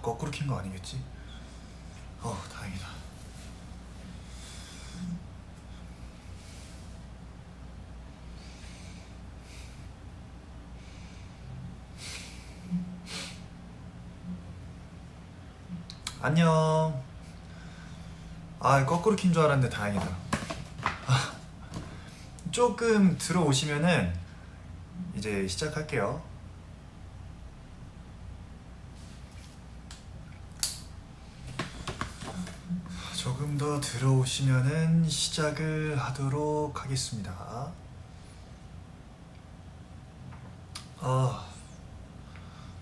거꾸로 킨 거 아니겠지? 다행이다. 안녕. 거꾸로 킨 줄 알았는데 다행이다. 조금 들어오시면은 이제 시작할게요. 조금 더 들어오시면은 시작을 하도록 하겠습니다.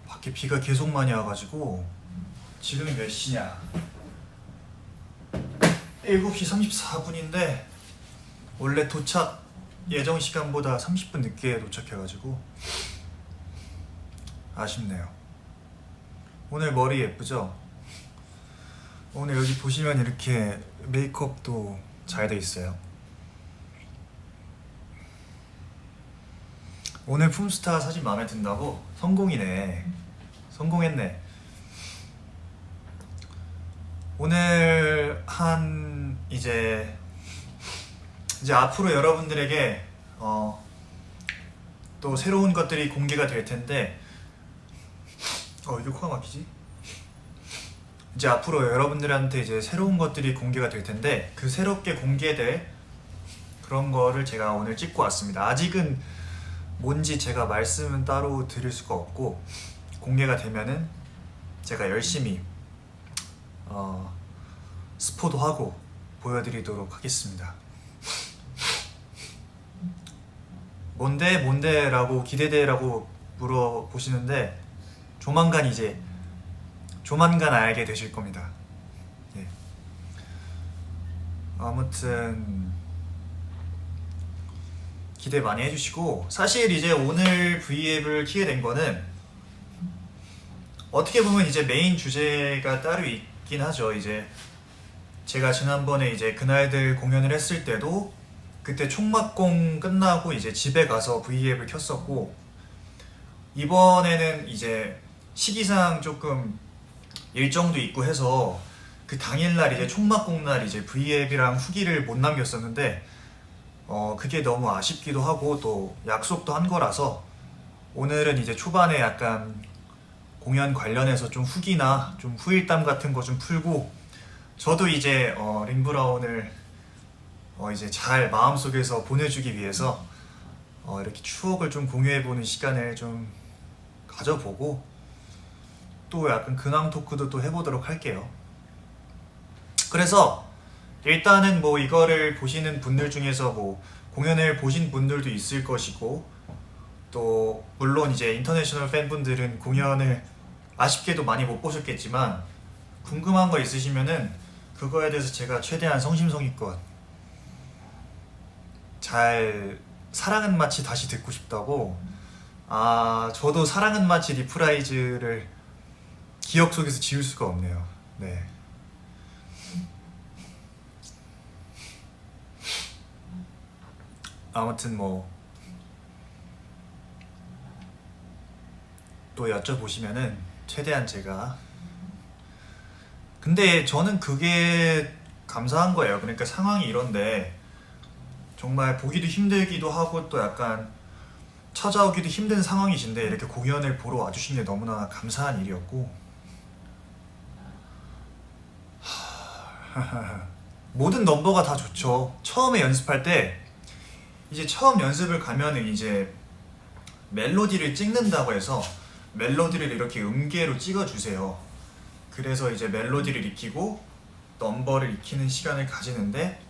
밖에 비가 계속 많이 와가지고 지금이 몇 시냐? 7시 34분인데 원래 도착 예정 시간보다 30분 늦게 도착해가지고 아쉽네요. 오늘 머리 예쁘죠? 오늘 여기 보시면 이렇게 메이크업도 잘 돼 있어요. 오늘 품스타 사진 마음에 든다고? 성공이네. 성공했네. 오늘 이제 앞으로 여러분들에게 또 새로운 것들이 공개가 될 텐데 이게 코가 막히지? 이제 앞으로 여러분들한테 이제 새로운 것들이 공개가 될 텐데 그 새롭게 공개될 그런 거를 제가 오늘 찍고 왔습니다. 아직은 뭔지 제가 말씀은 따로 드릴 수가 없고 공개가 되면은 제가 열심히 스포도 하고 보여드리도록 하겠습니다. 뭔데 라고 기대돼라고 물어보시는데 조만간 알게 되실 겁니다. 예. 아무튼 기대 많이 해주시고, 사실 이제 오늘 V앱을 키게 된 거는 어떻게 보면 이제 메인 주제가 따로 있긴 하죠. 이제 제가 지난번에 이제 그날들 공연을 했을 때도 그때 총막공 끝나고 이제 집에 가서 V앱을 켰었고, 이번에는 이제 시기상 조금 일정도 있고 해서 그 당일날 이제 총막공 날 이제 V앱이랑 후기를 못 남겼었는데 그게 너무 아쉽기도 하고 또 약속도 한 거라서 오늘은 이제 초반에 약간 공연 관련해서 좀 후기나 좀 후일담 같은 거 좀 풀고, 저도 이제 링브라운을 이제 잘 마음속에서 보내주기 위해서 이렇게 추억을 좀 공유해보는 시간을 좀 가져보고 또 약간 근황 토크도 또 해보도록 할게요. 그래서 일단은 뭐 이거를 보시는 분들 중에서 뭐 공연을 보신 분들도 있을 것이고, 또 물론 이제 인터내셔널 팬분들은 공연을 아쉽게도 많이 못 보셨겠지만 궁금한 거 있으시면은 그거에 대해서 제가 최대한 성심성의껏 잘 사랑은 마치 다시 듣고 싶다고. 저도 사랑은 마치 리프라이즈를 기억 속에서 지울 수가 없네요. 네. 아무튼 뭐 또 여쭤보시면은 최대한 제가, 근데 저는 그게 감사한 거예요. 그러니까 상황이 이런데 정말 보기도 힘들기도 하고 또 약간 찾아오기도 힘든 상황이신데 이렇게 공연을 보러 와주신 게 너무나 감사한 일이었고 모든 넘버가 다 좋죠. 처음에 연습할 때 이제 처음 연습을 가면은 이제 멜로디를 찍는다고 해서 멜로디를 이렇게 음계로 찍어주세요. 그래서 이제 멜로디를 익히고 넘버를 익히는 시간을 가지는데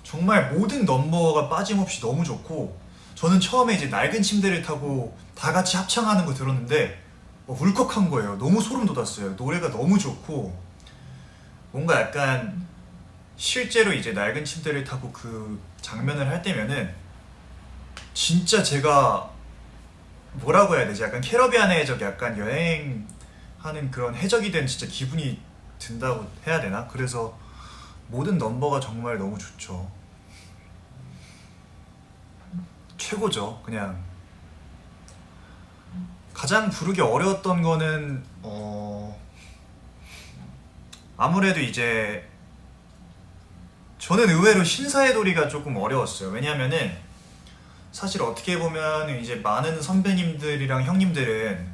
정말 모든 넘버가 빠짐없이 너무 좋고, 저는 처음에 이제 낡은 침대를 타고 다 같이 합창하는 거 들었는데 울컥한 거예요. 너무 소름 돋았어요. 노래가 너무 좋고 뭔가 약간 실제로 이제 낡은 침대를 타고 그 장면을 할 때면은 진짜 제가 뭐라고 해야 되지? 약간 캐러비안의 해적, 약간 여행하는 그런 해적이 된 진짜 기분이 든다고 해야 되나? 그래서 모든 넘버가 정말 너무 좋죠. 최고죠. 그냥 가장 부르기 어려웠던 거는 아무래도 이제 저는 의외로 신사의 도리가 조금 어려웠어요. 왜냐면은 사실 어떻게 보면 이제 많은 선배님들이랑 형님들은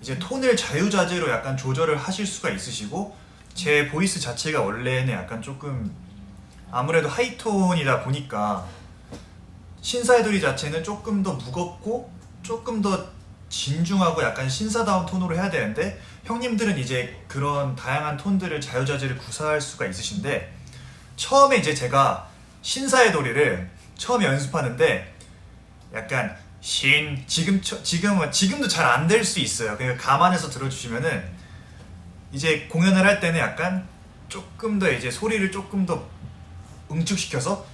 이제 톤을 자유자재로 약간 조절을 하실 수가 있으시고 제 보이스 자체가 원래는 약간 조금 아무래도 하이톤이다 보니까 신사의 도리 자체는 조금 더 무겁고 조금 더 진중하고 약간 신사다운 톤으로 해야 되는데 형님들은 이제 그런 다양한 톤들을 자유자재를 구사할 수가 있으신데 처음에 이제 제가 신사의 도리를 처음에 연습하는데 약간 지금도 잘 안 될 수 있어요. 그러니까 감안해서 들어주시면은 이제 공연을 할 때는 약간 조금 더 이제 소리를 조금 더 응축시켜서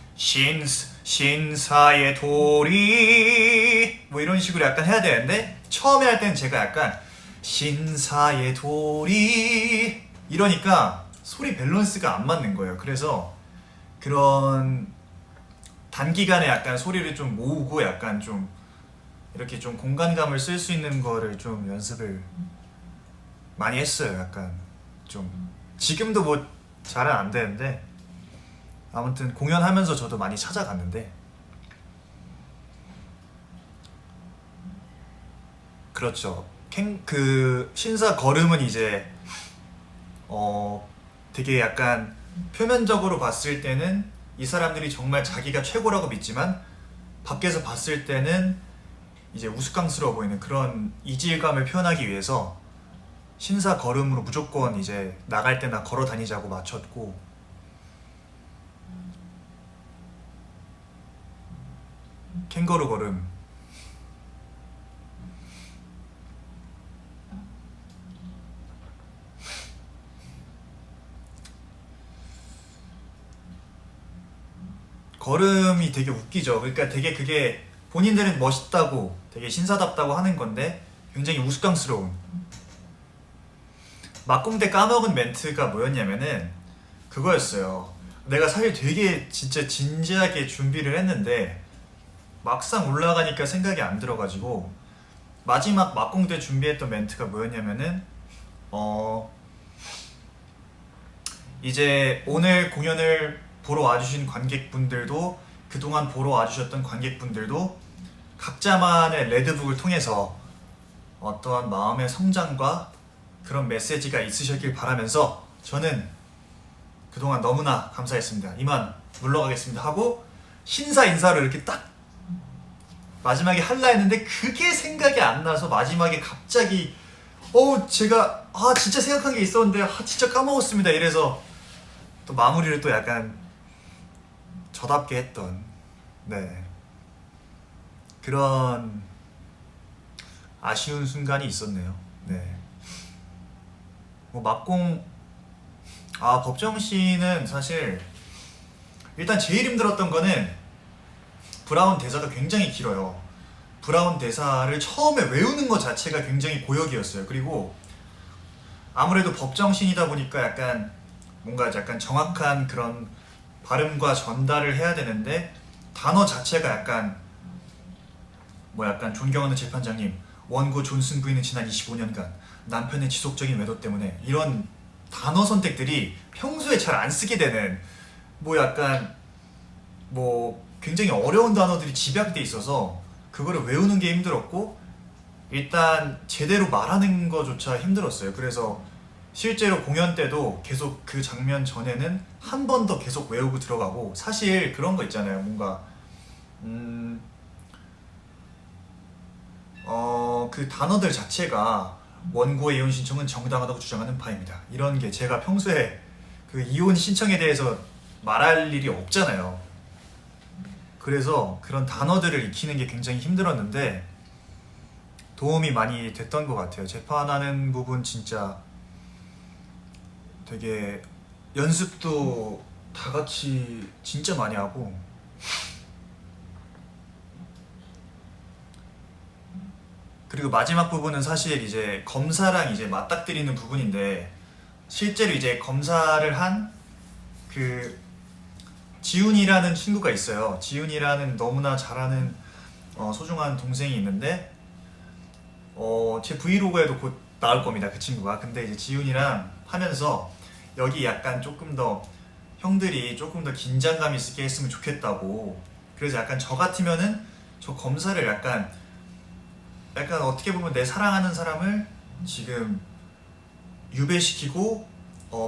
신사의 도리 뭐 이런 식으로 약간 해야 되는데 처음에 할 때는 제가 약간 신사의 도리 이러니까 소리 밸런스가 안 맞는 거예요. 그래서 그런 단기간에 약간 소리를 좀 모으고 약간 좀 이렇게 좀 공간감을 쓸 수 있는 거를 좀 연습을 많이 했어요. 약간 좀 지금도 뭐 잘은 안 되는데 아무튼 공연하면서 저도 많이 찾아갔는데 그렇죠. 그 신사 걸음은 이제 되게 약간 표면적으로 봤을 때는 이 사람들이 정말 자기가 최고라고 믿지만 밖에서 봤을 때는 이제 우스꽝스러워 보이는 그런 이질감을 표현하기 위해서 신사 걸음으로 무조건 이제 나갈 때나 걸어 다니자고 맞췄고 캥거루 걸음 걸음이 되게 웃기죠. 그러니까 되게 그게 본인들은 멋있다고 되게 신사답다고 하는 건데 굉장히 우스꽝스러운 막공대 까먹은 멘트가 뭐였냐면은 그거였어요. 내가 사실 되게 진짜 진지하게 준비를 했는데 막상 올라가니까 생각이 안 들어가지고 마지막 막공대 준비했던 멘트가 뭐였냐면은 이제 오늘 공연을 보러 와주신 관객분들도 그동안 보러 와주셨던 관객분들도 각자만의 레드북을 통해서 어떠한 마음의 성장과 그런 메시지가 있으셨길 바라면서 저는 그동안 너무나 감사했습니다. 이만 물러가겠습니다 하고 신사 인사를 이렇게 딱 마지막에 할라 했는데 그게 생각이 안 나서 마지막에 갑자기 제가 진짜 생각한 게 있었는데 진짜 까먹었습니다 이래서 또 마무리를 또 약간 저답게 했던 그런 아쉬운 순간이 있었네요. 뭐 막공 법정 씨는 사실 일단 제일 힘들었던 거는 브라운 대사가 굉장히 길어요. 브라운 대사를 처음에 외우는 것 자체가 굉장히 고역이었어요. 그리고 아무래도 법정신이다 보니까 약간 뭔가 약간 정확한 그런 발음과 전달을 해야 되는데 단어 자체가 약간 약간 존경하는 재판장님 원고 존슨 부인은 지난 25년간 남편의 지속적인 외도 때문에 이런 단어 선택들이 평소에 잘 안 쓰게 되는 약간 굉장히 어려운 단어들이 집약돼 있어서 그거를 외우는 게 힘들었고 일단 제대로 말하는 거조차 힘들었어요. 그래서 실제로 공연 때도 계속 그 장면 전에는 한 번 더 계속 외우고 들어가고 사실 그런 거 있잖아요. 뭔가 그 단어들 자체가 원고의 이혼 신청은 정당하다고 주장하는 바입니다. 이런 게 제가 평소에 그 이혼 신청에 대해서 말할 일이 없잖아요. 그래서 그런 단어들을 익히는 게 굉장히 힘들었는데 도움이 많이 됐던 것 같아요. 재판하는 부분 진짜 되게 연습도 다 같이 진짜 많이 하고 그리고 마지막 부분은 사실 이제 검사랑 이제 맞닥뜨리는 부분인데 실제로 이제 검사를 한 그 지훈이라는 친구가 있어요. 지훈이라는 너무나 잘하는 소중한 동생이 있는데 제 브이로그에도 곧 나올 겁니다. 그 친구가. 근데 이제 지훈이랑 하면서 여기 약간 조금 더 형들이 조금 더 긴장감 있게 했으면 좋겠다고. 그래서 약간 저 같으면은 저 검사를 약간 어떻게 보면 내 사랑하는 사람을 지금 유배시키고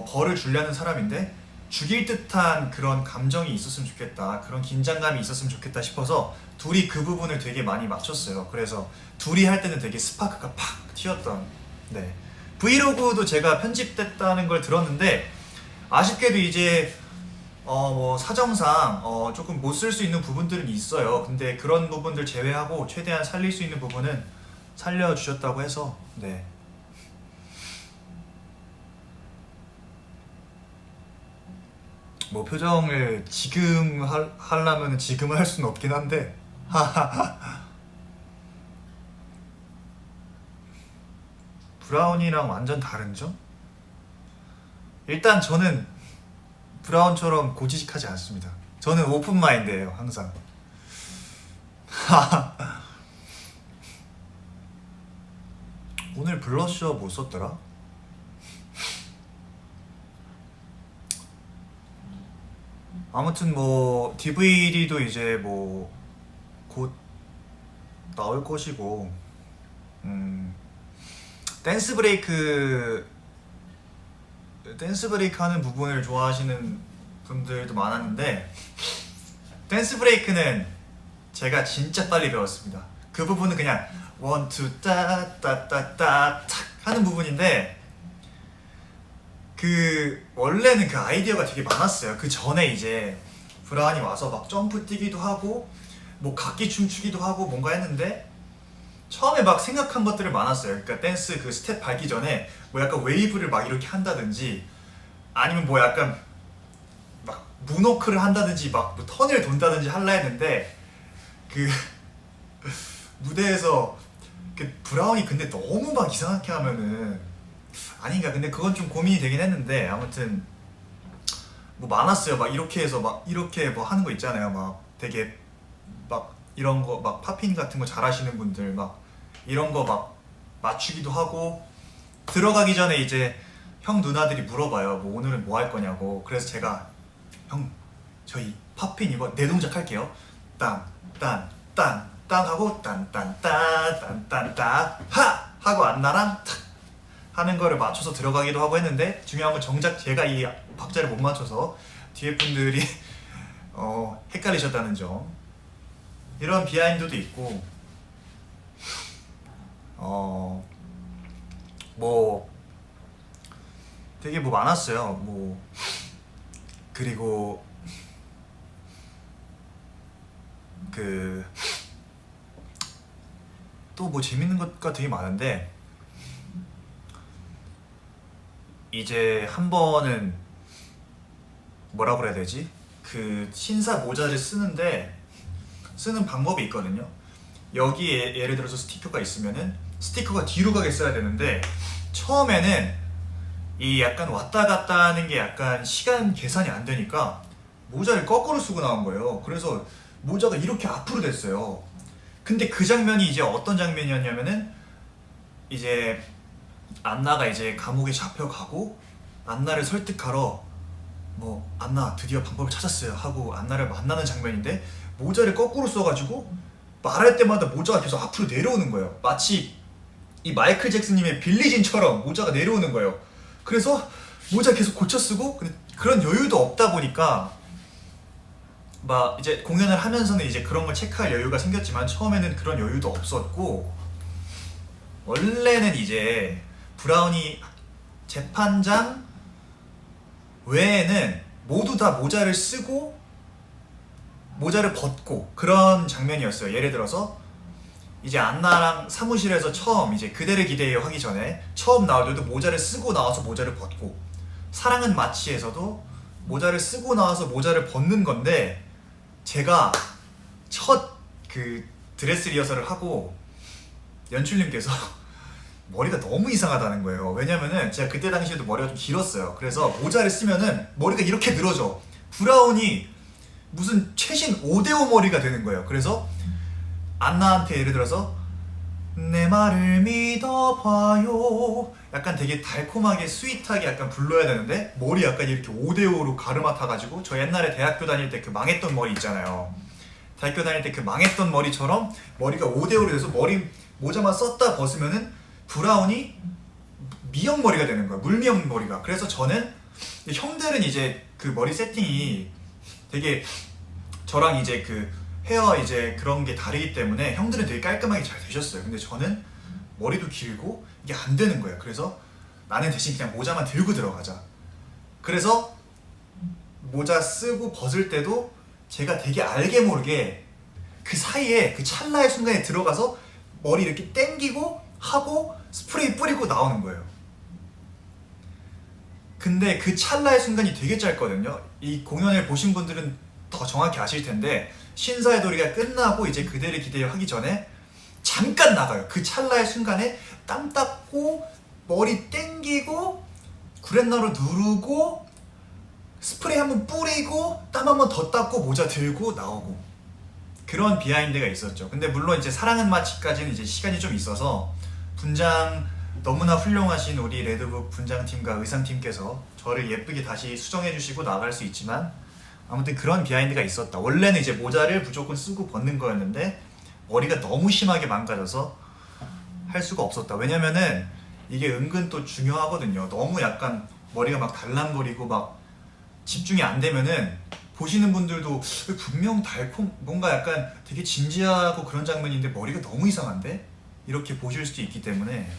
벌을 주려는 사람인데 죽일 듯한 그런 감정이 있었으면 좋겠다, 그런 긴장감이 있었으면 좋겠다 싶어서 둘이 그 부분을 되게 많이 맞췄어요. 그래서 둘이 할 때는 되게 스파크가 팍 튀었던. 네, 브이로그도 제가 편집됐다는 걸 들었는데 아쉽게도 이제 뭐 사정상 조금 못 쓸 수 있는 부분들은 있어요. 근데 그런 부분들 제외하고 최대한 살릴 수 있는 부분은 살려주셨다고 해서. 네, 뭐 표정을 지금 하려면 지금 할 수는 없긴 한데 브라운이랑 완전 다른 점? 일단 저는 브라운처럼 고지식하지 않습니다. 저는 오픈 마인드예요, 항상. 오늘 블러셔 뭐 썼더라? 아무튼 뭐 DVD도 이제 뭐 곧 나올 것이고, 댄스 브레이크 하는 부분을 좋아하시는 분들도 많았는데 댄스 브레이크는 제가 진짜 빨리 배웠습니다. 그 부분은 그냥 원투 따따따따 탁 하는 부분인데 그 원래는 그 아이디어가 되게 많았어요. 그 전에 이제 브라운이 와서 막 점프 뛰기도 하고 뭐 각기 춤추기도 하고 뭔가 했는데 처음에 막 생각한 것들을 많았어요. 그러니까 댄스 그 스텝 밟기 전에 뭐 약간 웨이브를 막 이렇게 한다든지 아니면 뭐 약간 막 문워크를 한다든지 막 뭐 턴을 돈다든지 할라 했는데 그 무대에서 그 브라운이 근데 너무 막 이상하게 하면은 아닌가. 근데 그건 좀 고민이 되긴 했는데 아무튼 뭐 많았어요. 막 이렇게 해서 막 이렇게 뭐 하는 거 있잖아요. 막 되게 막 이런 거 막 팝핀 같은 거 잘하시는 분들 막 이런 거 막 맞추기도 하고 들어가기 전에 이제 형 누나들이 물어봐요. 뭐 오늘은 뭐 할 거냐고. 그래서 제가 형 저희 팝핀 이거 네 동작 할게요. 딴딴딴 땅 하고 딴딴따 하 하고 안나랑 탁 하는 거를 맞춰서 들어가기도 하고 했는데 중요한 건 정작 제가 이 박자를 못 맞춰서 뒤에 분들이 헷갈리셨다는 점. 이런 비하인드도 있고 뭐 되게 뭐 많았어요. 뭐 그리고 그 또 뭐 재밌는 것가 되게 많은데 이제 한 번은 뭐라 그래야 되지? 그 신사 모자를 쓰는데 쓰는 방법이 있거든요. 여기에 예를 들어서 스티커가 있으면은 스티커가 뒤로 가게 써야 되는데 처음에는 이 약간 왔다 갔다 하는 게 약간 시간 계산이 안 되니까 모자를 거꾸로 쓰고 나온 거예요. 그래서 모자가 이렇게 앞으로 됐어요. 근데 그 장면이 이제 어떤 장면이었냐면은 이제 안나가 이제 감옥에 잡혀가고 안나를 설득하러 뭐 안나 드디어 방법을 찾았어요 하고 안나를 만나는 장면인데 모자를 거꾸로 써가지고 말할 때마다 모자가 계속 앞으로 내려오는 거예요. 마치 이 마이클 잭슨님의 빌리진처럼 모자가 내려오는 거예요. 그래서 모자 계속 고쳐 쓰고 그런 여유도 없다 보니까 막 이제 공연을 하면서는 이제 그런 걸 체크할 여유가 생겼지만 처음에는 그런 여유도 없었고 원래는 이제 브라운이 재판장 외에는 모두 다 모자를 쓰고 모자를 벗고 그런 장면이었어요. 예를 들어서 이제 안나랑 사무실에서 처음 이제 그대를 기대해요 하기 전에 처음 나올 때도 모자를 쓰고 나와서 모자를 벗고 사랑은 마치에서도 모자를 쓰고 나와서 모자를 벗는 건데 제가 첫 그 드레스 리허설을 하고 연출님께서 머리가 너무 이상하다는 거예요. 왜냐면은 제가 그때 당시에도 머리가 좀 길었어요. 그래서 모자를 쓰면은 머리가 이렇게 늘어져. 브라운이 무슨 최신 5대5 머리가 되는 거예요. 그래서 안나한테 예를 들어서 내 말을 믿어봐요. 약간 되게 달콤하게 스윗하게 약간 불러야 되는데 머리 약간 이렇게 5대5로 가르마 타가지고, 저 옛날에 대학교 다닐 때 그 망했던 머리 있잖아요. 대학교 다닐 때 그 망했던 머리처럼 머리가 5대5로 돼서 머리 모자만 썼다 벗으면은 브라운이 미역 머리가 되는 거야. 물미역 머리가. 그래서 저는, 형들은 이제 그 머리 세팅이 되게 저랑 이제 그 헤어 이제 그런 게 다르기 때문에 형들은 되게 깔끔하게 잘 되셨어요. 근데 저는 머리도 길고 이게 안 되는 거예요. 그래서 나는 대신 그냥 모자만 들고 들어가자. 그래서 모자 쓰고 벗을 때도 제가 되게 알게 모르게 그 사이에 그 찰나의 순간에 들어가서 머리 이렇게 당기고 하고 스프레이 뿌리고 나오는 거예요. 근데 그 찰나의 순간이 되게 짧거든요. 이 공연을 보신 분들은 더 정확히 아실 텐데, 신사의 도리가 끝나고 이제 그대를 기대요 하기 전에 잠깐 나가요. 그 찰나의 순간에 땀 닦고 머리 땡기고 구렛나루 누르고 스프레이 한번 뿌리고 땀 한번 더 닦고 모자 들고 나오고, 그런 비하인드가 있었죠. 근데 물론 이제 사랑은 마치까지는 이제 시간이 좀 있어서 분장 너무나 훌륭하신 우리 레드북 분장팀과 의상팀께서 저를 예쁘게 다시 수정해 주시고 나갈 수 있지만, 아무튼 그런 비하인드가 있었다. 원래는 이제 모자를 무조건 쓰고 벗는 거였는데 머리가 너무 심하게 망가져서 할 수가 없었다. 왜냐면은 이게 은근 또 중요하거든요. 너무 약간 머리가 막 달랑거리고 막 집중이 안 되면은 보시는 분들도 분명 뭔가 약간 되게 진지하고 그런 장면인데 머리가 너무 이상한데? 이렇게 보실 수도 있기 때문에,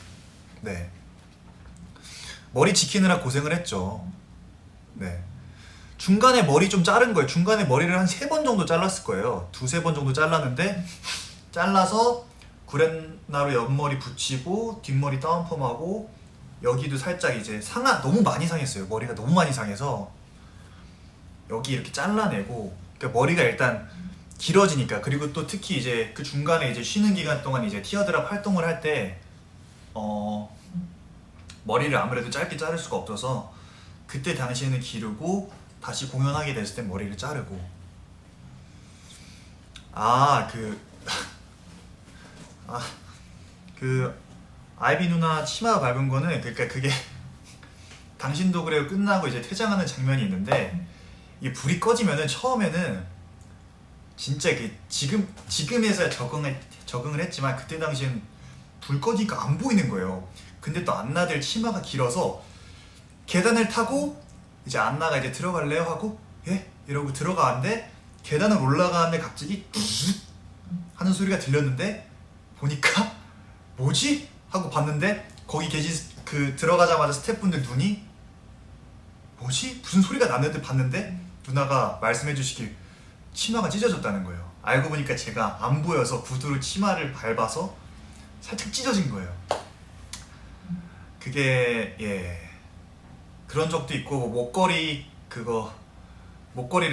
네, 머리 지키느라 고생을 했죠. 네, 중간에 머리 좀 자른 거예요. 중간에 머리를 한 3번 정도 잘랐을 거예요. 2-3번 정도 잘랐는데, 잘라서 구렛나루 옆머리 붙이고 뒷머리 다운펌하고 여기도 살짝 이제 너무 많이 상했어요. 머리가 너무 많이 상해서 여기 이렇게 잘라내고, 그러니까 머리가 일단 길어지니까. 그리고 또 특히 이제 그 중간에 이제 쉬는 기간 동안 이제 티어드랍 활동을 할 때 머리를 아무래도 짧게 자를 수가 없어서 그때 당시에는 기르고 다시 공연하게 됐을 땐 머리를 자르고. 그 아이비 누나 치마 밟은 거는, 그러니까 그게 당신도 그래요 끝나고 이제 퇴장하는 장면이 있는데, 이게 불이 꺼지면은 처음에는 진짜 지금에서야 적응을 했지만 그때 당시엔 불 꺼지니까 안 보이는 거예요. 근데 또 안나들 치마가 길어서 계단을 타고 이제 안나가 이제 들어갈래요 하고 예? 이러고 들어가는데, 계단을 올라가는데 갑자기 뚜 하는 소리가 들렸는데 보니까 뭐지? 하고 봤는데 거기 들어가자마자 스태프분들 눈이 뭐지? 무슨 소리가 났는데 봤는데 누나가 말씀해 주시길 치마가 찢어졌다는 거예요. 알고 보니까 제가 안 보여서 구두로 치마를 밟아서 살짝 찢어진 거예요. 그게 그런 적도 있고, 목걸이를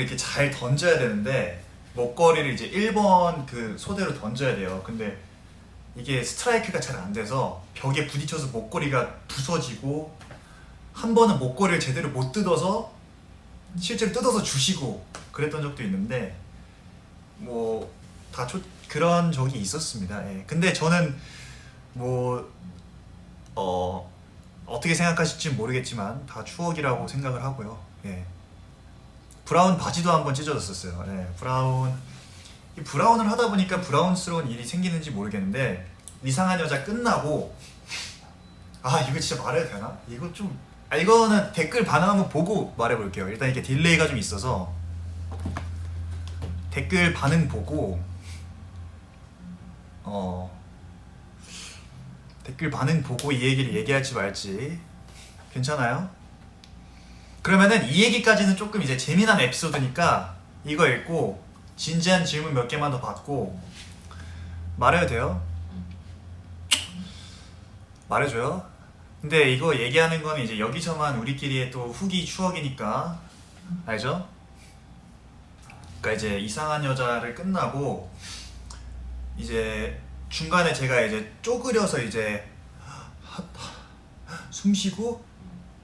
이렇게 잘 던져야 되는데 목걸이를 이제 1번 그 소대로 던져야 돼요. 근데 이게 스트라이크가 잘 안 돼서 벽에 부딪혀서 목걸이가 부서지고, 한 번은 목걸이를 제대로 못 뜯어서 실제로 뜯어서 주시고 그랬던 적도 있는데, 뭐 다 그런 적이 있었습니다. 예. 근데 저는 어떻게 생각하실지 모르겠지만 다 추억이라고 생각을 하고요. 예. 브라운 바지도 한번 찢어졌었어요. 예. 브라운을 하다 보니까 브라운스러운 일이 생기는지 모르겠는데, 이상한 여자 끝나고, 이거 진짜 말해도 되나? 이거는 댓글 반응 한번 보고 말해볼게요. 일단 이게 딜레이가 좀 있어서 댓글 반응 보고 댓글 반응 보고 이 얘기를 얘기할지 말지. 괜찮아요? 그러면은 이 얘기까지는 조금 이제 재미난 에피소드니까 이거 읽고 진지한 질문 몇 개만 더 받고 말해도 돼요? 말해줘요? 근데 이거 얘기하는 거는 이제 여기서만 우리끼리의 또 후기 추억이니까, 알죠? 그러니까 이제 이상한 여자를 끝나고 이제 중간에 제가 이제 쪼그려서 이제 숨 쉬고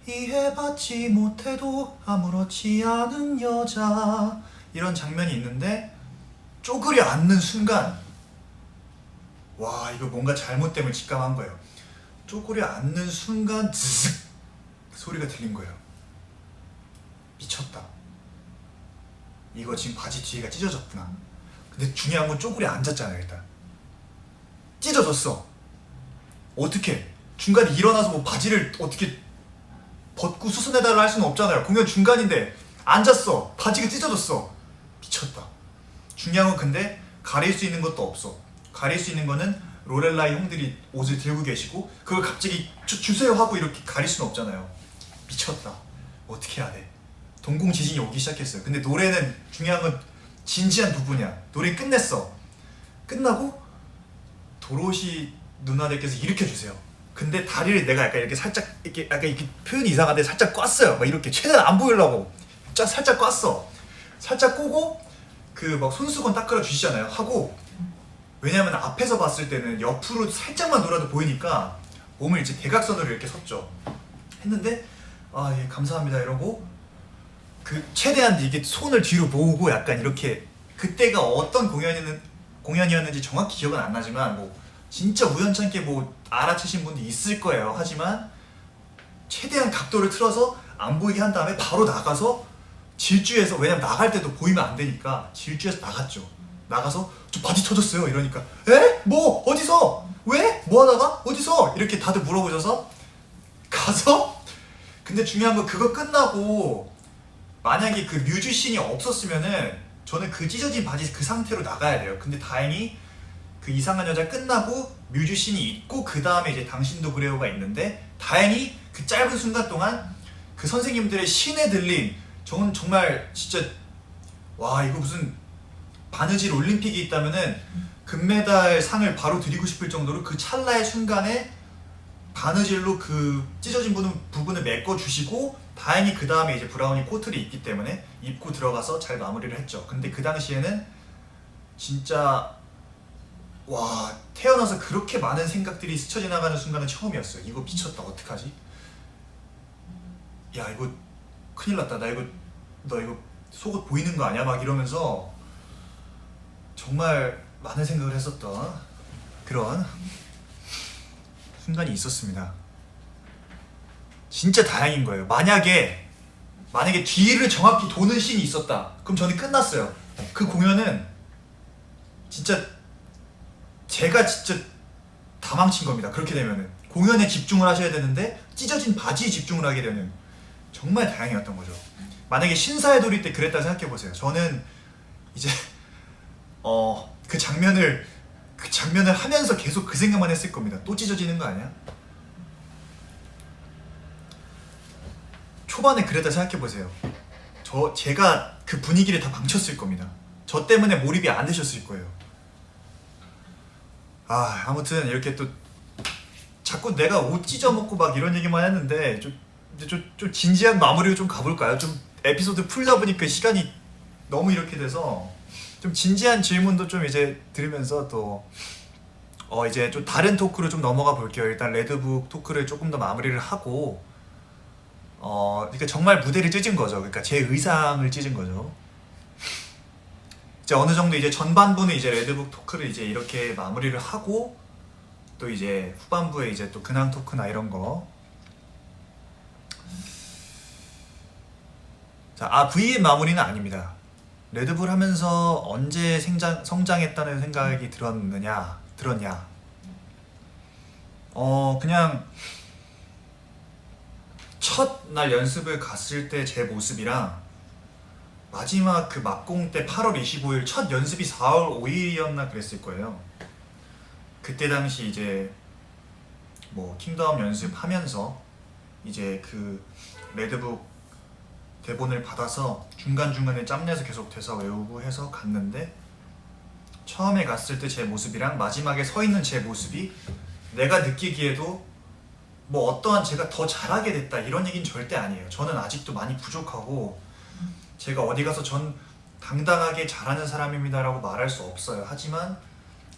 이해받지 못해도 아무렇지 않은 여자, 이런 장면이 있는데 쪼그려 앉는 순간 와 이거 뭔가 잘못됨을 직감한 거예요. 쪼그려 앉는 순간 즈슥 소리가 들린 거예요. 미쳤다. 이거 지금 바지 뒤에가 찢어졌구나. 근데 중요한 건 쪼그려 앉았잖아요. 일단 찢어졌어. 어떻게 중간에 일어나서 뭐 바지를 어떻게 벗고 수선해달라 할 수는 없잖아요. 공연 중간인데 앉았어. 바지가 찢어졌어. 미쳤다. 중요한 건 근데 가릴 수 있는 것도 없어. 가릴 수 있는 거는 로렐라이 형들이 옷을 들고 계시고 그걸 갑자기 주세요 하고 이렇게 가릴 수는 없잖아요. 미쳤다. 어떻게 해야 돼? 동공지진이 오기 시작했어요. 근데 노래는 중요한 건 진지한 부분이야. 노래 끝냈어. 끝나고 도로시 누나들께서 일으켜주세요. 근데 다리를 내가 약간 이렇게 살짝 이렇게 표현이 이상한데 살짝 꽈어요. 막 이렇게 최대한 안 보이려고 살짝 꽈어. 살짝 꼬고 그 막 손수건 닦으러 주시잖아요. 하고 왜냐면 앞에서 봤을 때는 옆으로 살짝만 돌아도 보이니까 몸을 이제 대각선으로 이렇게 섰죠. 했는데 아 예 감사합니다 이러고 그 최대한 이게 손을 뒤로 모으고 약간 이렇게 그때가 어떤 공연이었는지 정확히 기억은 안 나지만 뭐 진짜 우연찮게 뭐 알아채신 분도 있을 거예요. 하지만 최대한 각도를 틀어서 안 보이게 한 다음에 바로 나가서 질주해서 왜냐면 나갈 때도 보이면 안 되니까 질주해서 나갔죠. 나가서 저 바지 터졌어요 이러니까 에? 뭐? 어디서? 왜? 뭐 하다가? 어디서? 이렇게 다들 물어보셔서 가서 근데 중요한 건 그거 끝나고 만약에 그 뮤지션이 없었으면은 저는 그 찢어진 바지 그 상태로 나가야 돼요. 근데 다행히 그 이상한 여자 끝나고 뮤지션이 있고 그 다음에 이제 당신도 그래요가 있는데 다행히 그 짧은 순간 동안 그 선생님들의 신에 들린 저는 정말 진짜 와 이거 무슨 바느질 올림픽이 있다면은 금메달 상을 바로 드리고 싶을 정도로 그 찰나의 순간에 바느질로 그 찢어진 부분을 메꿔주시고 다행히 그 다음에 이제 브라운이 코트를 입기 때문에 입고 들어가서 잘 마무리를 했죠. 근데 그 당시에는 진짜 와 태어나서 그렇게 많은 생각들이 스쳐 지나가는 순간은 처음이었어요. 이거 미쳤다. 어떡하지? 야 이거 큰일 났다. 너 이거 속옷 보이는 거 아니야? 막 이러면서 정말 많은 생각을 했었던 그런 순간이 있었습니다. 진짜 다행인 거예요. 만약에 뒤를 정확히 도는 씬이 있었다. 그럼 저는 끝났어요. 그 공연은 진짜 제가 진짜 다 망친 겁니다. 그렇게 되면은 공연에 집중을 하셔야 되는데 찢어진 바지에 집중을 하게 되는 정말 다행이었던 거죠. 만약에 신사의 돌이 때 그랬다 생각해 보세요. 저는 이제 그 장면을 하면서 계속 그 생각만 했을 겁니다. 또 찢어지는 거 아니야? 초반에 그랬다 생각해 보세요. 제가 그 분위기를 다 망쳤을 겁니다. 저 때문에 몰입이 안 되셨을 거예요. 아무튼 이렇게 또 자꾸 내가 옷 찢어먹고 막 이런 얘기만 했는데 좀 진지한 마무리로 좀 가볼까요? 좀 에피소드 풀다 보니까 시간이 너무 이렇게 돼서 좀 진지한 질문도 좀 이제 들으면서 또 이제 좀 다른 토크로 좀 넘어가 볼게요. 일단 레드북 토크를 조금 더 마무리를 하고 그러니까 정말 무대를 찢은 거죠. 그러니까 제 의상을 찢은 거죠. 이제 어느 정도 이제 전반부는 이제 레드북 토크를 이제 이렇게 마무리를 하고 또 이제 후반부에 이제 또 근황 토크나 이런 거. 자, V의 마무리는 아닙니다. 레드불 하면서 언제 성장했다는 생각이 들었냐? 그냥 첫날 연습을 갔을 때 제 모습이랑 마지막 그 막공 때 8월 25일 첫 연습이 4월 5일이었나 그랬을 거예요. 그때 당시 이제 뭐 킹덤 연습하면서 이제 그 레드북 대본을 받아서 중간중간에 짬내서 계속 대사 외우고 해서 갔는데 처음에 갔을 때 제 모습이랑 마지막에 서 있는 제 모습이 내가 느끼기에도 뭐 어떠한 제가 더 잘하게 됐다 이런 얘기는 절대 아니에요. 저는 아직도 많이 부족하고 제가 어디 가서 전 당당하게 잘하는 사람입니다 라고 말할 수 없어요. 하지만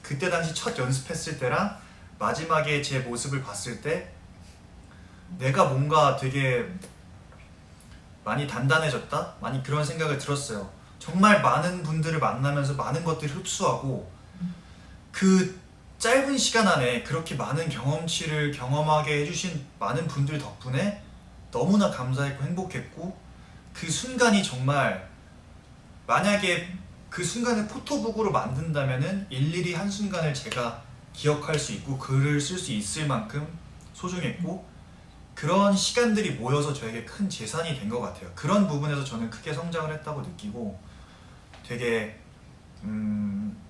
그때 당시 첫 연습했을 때랑 마지막에 제 모습을 봤을 때 내가 뭔가 되게 많이 단단해졌다? 많이 그런 생각을 들었어요. 정말 많은 분들을 만나면서 많은 것들을 흡수하고 그 짧은 시간 안에 그렇게 많은 경험치를 경험하게 해주신 많은 분들 덕분에 너무나 감사했고 행복했고, 그 순간이 정말, 만약에 그 순간을 포토북으로 만든다면은 일일이 한순간을 제가 기억할 수 있고 글을 쓸 수 있을 만큼 소중했고, 그런 시간들이 모여서 저에게 큰 재산이 된 것 같아요. 그런 부분에서 저는 크게 성장을 했다고 느끼고, 되게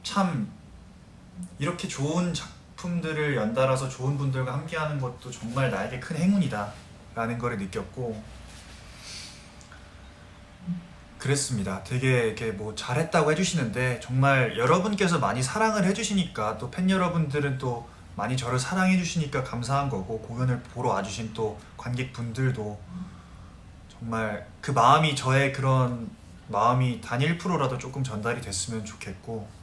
참 이렇게 좋은 작품들을 연달아서 좋은 분들과 함께하는 것도 정말 나에게 큰 행운이다 라는 걸 느꼈고, 그랬습니다. 되게 이렇게 뭐 잘했다고 해주시는데, 정말 여러분께서 많이 사랑을 해주시니까, 또 팬 여러분들은 또 많이 저를 사랑해 주시니까 감사한 거고, 공연을 보러 와주신 또 관객분들도 정말 그 마음이, 저의 그런 마음이 단 1%라도 조금 전달이 됐으면 좋겠고,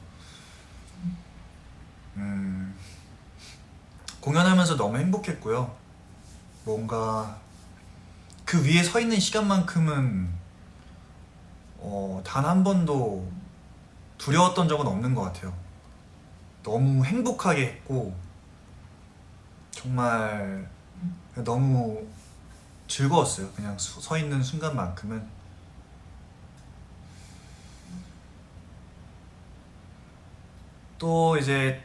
공연하면서 너무 행복했고요. 뭔가 그 위에 서 있는 시간만큼은 단 한 번도 두려웠던 적은 없는 것 같아요. 너무 행복하게 했고, 정말 너무 즐거웠어요. 그냥 서 있는 순간만큼은. 또 이제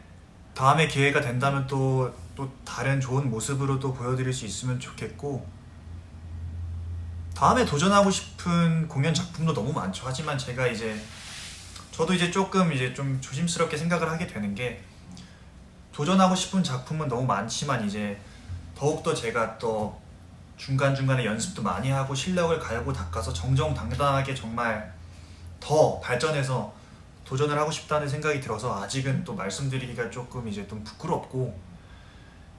다음에 기회가 된다면 또 다른 좋은 모습으로 또 보여드릴 수 있으면 좋겠고, 다음에 도전하고 싶은 공연 작품도 너무 많죠. 하지만 제가 이제, 저도 이제 조금 이제 좀 조심스럽게 생각을 하게 되는 게, 도전하고 싶은 작품은 너무 많지만 이제 더욱더 제가 또 중간중간에 연습도 많이 하고 실력을 갈고 닦아서 정정당당하게 정말 더 발전해서 도전을 하고 싶다는 생각이 들어서, 아직은 또 말씀드리기가 조금 이제 좀 부끄럽고,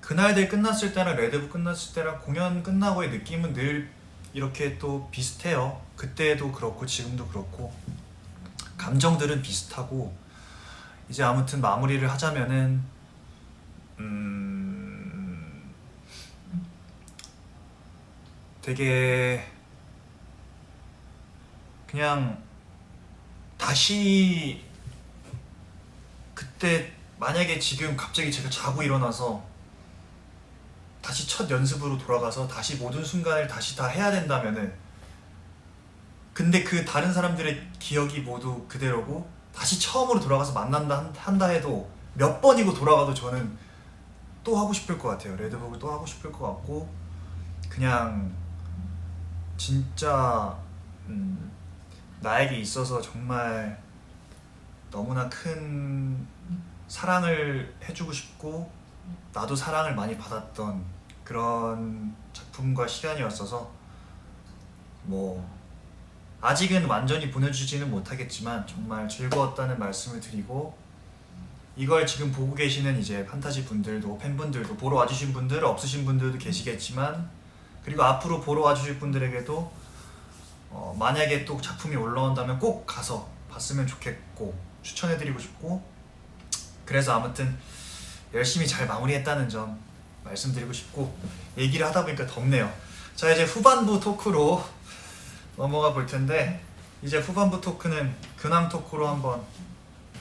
그날들 끝났을 때랑 레드북 끝났을 때랑 공연 끝나고의 느낌은 늘 이렇게 또 비슷해요. 그때도 그렇고 지금도 그렇고 감정들은 비슷하고, 이제 아무튼 마무리를 하자면은 되게 그냥 다시, 그때 만약에 지금 갑자기 제가 자고 일어나서 다시 첫 연습으로 돌아가서 다시 모든 순간을 다시 다 해야 된다면은, 근데 그 다른 사람들의 기억이 모두 그대로고 다시 처음으로 돌아가서 만난다 한다 해도 몇 번이고 돌아가도 저는 또 하고 싶을 것 같아요. 레드북을 또 하고 싶을 것 같고, 그냥 진짜 나에게 있어서 정말 너무나 큰 사랑을 해주고 싶고, 나도 사랑을 많이 받았던 그런 작품과 시간이었어서, 뭐 아직은 완전히 보내주지는 못하겠지만 정말 즐거웠다는 말씀을 드리고, 이걸 지금 보고 계시는 이제 판타지 분들도, 팬분들도, 보러 와주신 분들, 없으신 분들도 계시겠지만, 그리고 앞으로 보러 와주실 분들에게도 만약에 또 작품이 올라온다면 꼭 가서 봤으면 좋겠고 추천해드리고 싶고, 그래서 아무튼 열심히 잘 마무리했다는 점 말씀드리고 싶고, 얘기를 하다 보니까 덥네요. 자, 이제 후반부 토크로 넘어가 볼 텐데, 이제 후반부 토크는 근황 토크로 한번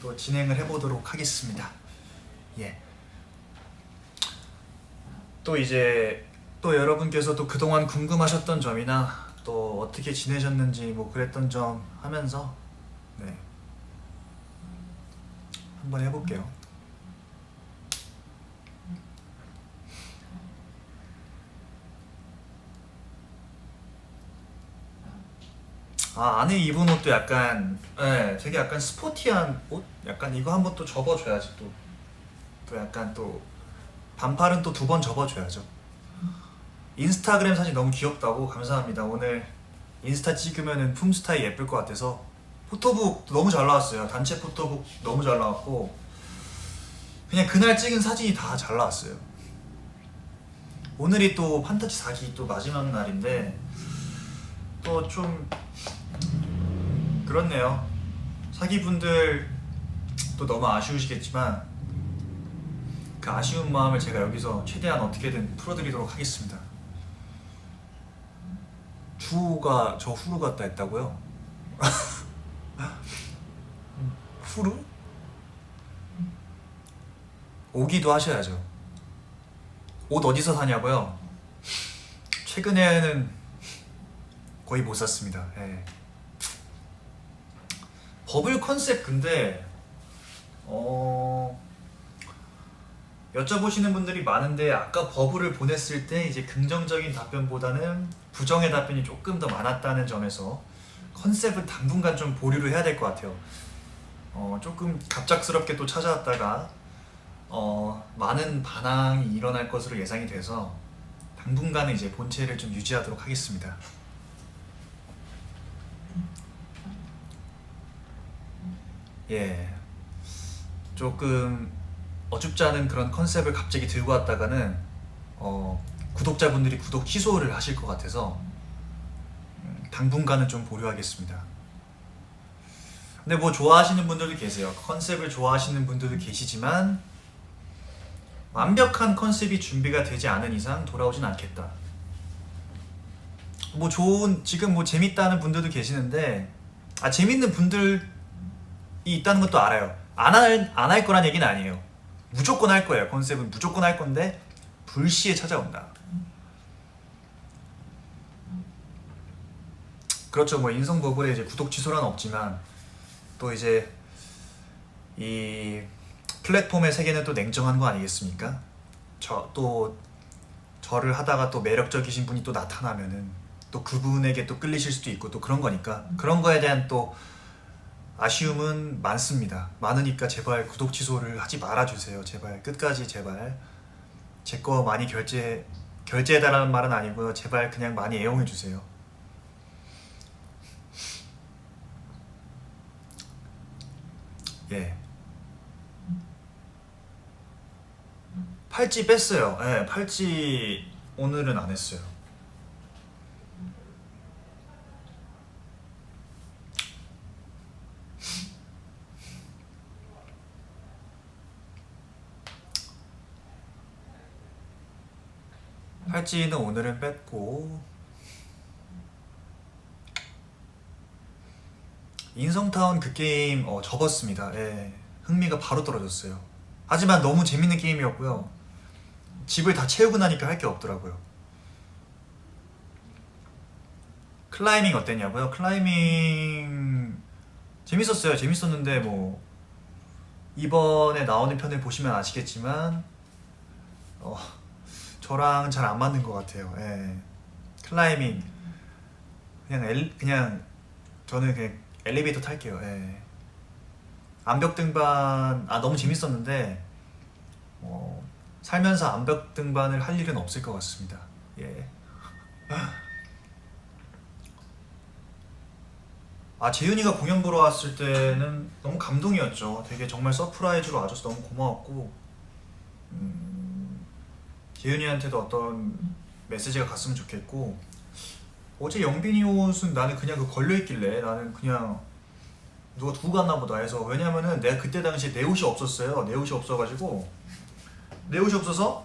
또 진행을 해보도록 하겠습니다. 예. 또 이제 또 여러분께서도 그동안 궁금하셨던 점이나 또 어떻게 지내셨는지 뭐 그랬던 점 하면서, 네, 한번 해볼게요. 안에 입은 옷도 약간, 네, 되게 약간 스포티한 옷? 약간 이거 한번 또 접어줘야지. 또 약간 또 반팔은 또 2번 접어줘야죠. 인스타그램 사진 너무 귀엽다고, 감사합니다. 오늘 인스타 찍으면은 품스타일 예쁠 것 같아서 포토북 너무 잘 나왔어요. 단체 포토북 너무 잘 나왔고, 그냥 그날 찍은 사진이 다 잘 나왔어요. 오늘이 또 판타지 4기 또 마지막 날인데 또 좀 그렇네요. 사기분들 또 너무 아쉬우시겠지만, 그 아쉬운 마음을 제가 여기서 최대한 어떻게든 풀어드리도록 하겠습니다. 주호가 저 후루 같다 했다고요? 후루? 오기도 하셔야죠. 옷 어디서 사냐고요? 최근에는 거의 못 샀습니다. 예. 버블 컨셉 근데 여쭤보시는 분들이 많은데 아까 버블을 보냈을 때 이제 긍정적인 답변보다는 부정의 답변이 조금 더 많았다는 점에서 컨셉은 당분간 좀 보류를 해야 될 것 같아요. 조금 갑작스럽게 또 찾아왔다가 많은 반항이 일어날 것으로 예상이 돼서 당분간은 이제 본체를 좀 유지하도록 하겠습니다. 예, 조금 어줍지 않은 그런 컨셉을 갑자기 들고 왔다가는 구독자분들이 구독 취소를 하실 것 같아서 당분간은 좀 보류하겠습니다. 근데 뭐 좋아하시는 분들도 계세요. 컨셉을 좋아하시는 분들도 계시지만 완벽한 컨셉이 준비가 되지 않은 이상 돌아오진 않겠다. 뭐 지금 뭐 재밌다는 분들도 계시는데 재밌는 분들이 있다는 것도 알아요. 안 할 거란 얘기는 아니에요. 무조건 할 거예요. 컨셉은 무조건 할 건데 불시에 찾아온다. 그렇죠. 뭐 인성 버블에 이제 구독 취소란 없지만 또 이제 이 플랫폼의 세계는 또 냉정한 거 아니겠습니까? 저를 하다가 또 매력적이신 분이 또 나타나면은 또 그분에게 또 끌리실 수도 있고 또 그런 거니까 그런 거에 대한 또 아쉬움은 많습니다. 많으니까 제발 구독 취소를 하지 말아주세요. 제발 끝까지 제발 제 거 많이 결제해달라는 말은 아니고요. 제발 그냥 많이 애용해주세요. 예. 팔찌 뺐어요. 예, 팔찌 오늘은 안 했어요. 팔찌는 오늘은 뺐고 인성타운 그 게임 접었습니다. 예, 흥미가 바로 떨어졌어요. 하지만 너무 재밌는 게임이었고요. 집을 다 채우고 나니까 할 게 없더라고요. 클라이밍 어땠냐고요? 클라이밍 재밌었어요. 재밌었는데 뭐 이번에 나오는 편을 보시면 아시겠지만 저랑 잘 안 맞는 것 같아요. 예. 클라이밍 그냥 저는 그냥 엘리베이터 탈게요. 예. 암벽 등반 너무 재밌었는데 살면서 암벽 등반을 할 일은 없을 것 같습니다. 예. 재윤이가 공연 보러 왔을 때는 너무 감동이었죠. 되게 정말 서프라이즈로 와줘서 너무 고마웠고 재윤이한테도 어떤 메시지가 갔으면 좋겠고 어제 영빈이 옷은 나는 그냥 걸려있길래 나는 그냥 누가 두고 갔나 보다 해서 왜냐면은 내가 그때 당시에 내 옷이 없었어요. 내 옷이 없어가지고 내 옷이 없어서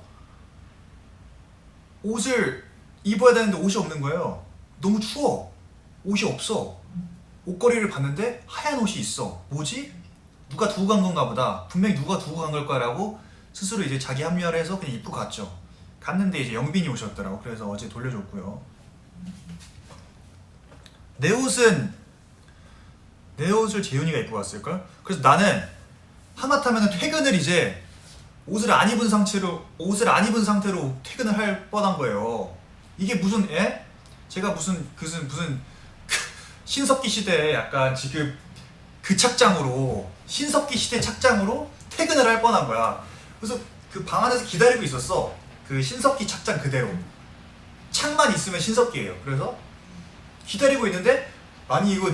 옷을 입어야 되는데 옷이 없는 거예요. 너무 추워. 옷이 없어. 옷걸이를 봤는데 하얀 옷이 있어. 뭐지? 누가 두고 간 건가 보다. 분명히 누가 두고 간 걸 거라고 스스로 이제 자기 합리화를 해서 그냥 입고 갔죠. 갔는데 이제 영빈이 오셨더라고. 그래서 어제 돌려줬고요. 내 옷을 재윤이가 입고 갔을걸? 그래서 나는 하마터면 퇴근을 이제 옷을 안 입은 상태로 퇴근을 할 뻔한 거예요. 이게 무슨 제가 무슨 신석기 시대에 약간 지금 그 착장으로 신석기 시대 착장으로 퇴근을 할 뻔한 거야. 그래서 그 방 안에서 기다리고 있었어. 그 신석기 착장 그대로. 창만 있으면 신석기예요. 그래서 기다리고 있는데 아니 이거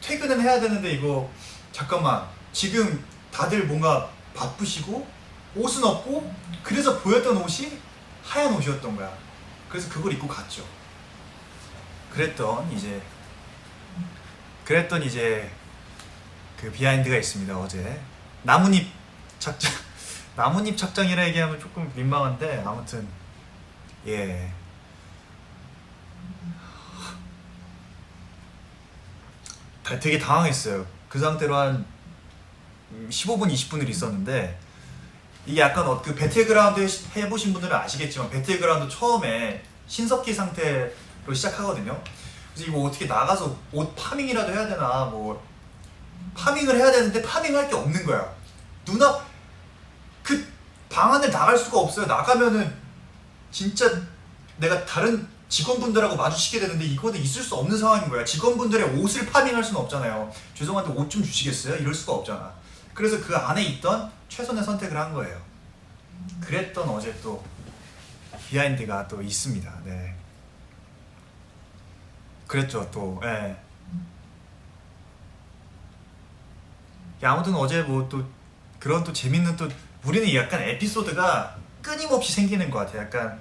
퇴근은 해야 되는데 이거 잠깐만 지금 다들 뭔가 바쁘시고 옷은 없고 그래서 보였던 옷이 하얀 옷이었던 거야. 그래서 그걸 입고 갔죠. 그랬던 이제 그 비하인드가 있습니다. 어제 나뭇잎 착장이라 얘기하면 조금 민망한데 아무튼 예. 되게 당황했어요. 그 상태로 한 15분 20분을 있었는데 이게 약간 그 배틀그라운드 해보신 분들은 아시겠지만 배틀그라운드 처음에 신석기 상태로 시작하거든요. 그래서 이거 어떻게 나가서 옷 파밍이라도 해야 되나 뭐 파밍을 해야 되는데 파밍할 게 없는 거야. 누나 그 방 안을 나갈 수가 없어요. 나가면은 진짜 내가 다른 직원분들하고 마주치게 되는데 이거는 있을 수 없는 상황인 거야. 직원분들의 옷을 파밍할 수는 없잖아요. 죄송한데 옷 좀 주시겠어요? 이럴 수가 없잖아. 그래서 그 안에 있던 최선의 선택을 한 거예요. 그랬던 어제 또 비하인드가 또 있습니다. 네. 그랬죠 또. 예. 아무튼 어제 뭐 또 그런 또 재밌는 또 우리는 약간 에피소드가 끊임없이 생기는 것 같아요. 약간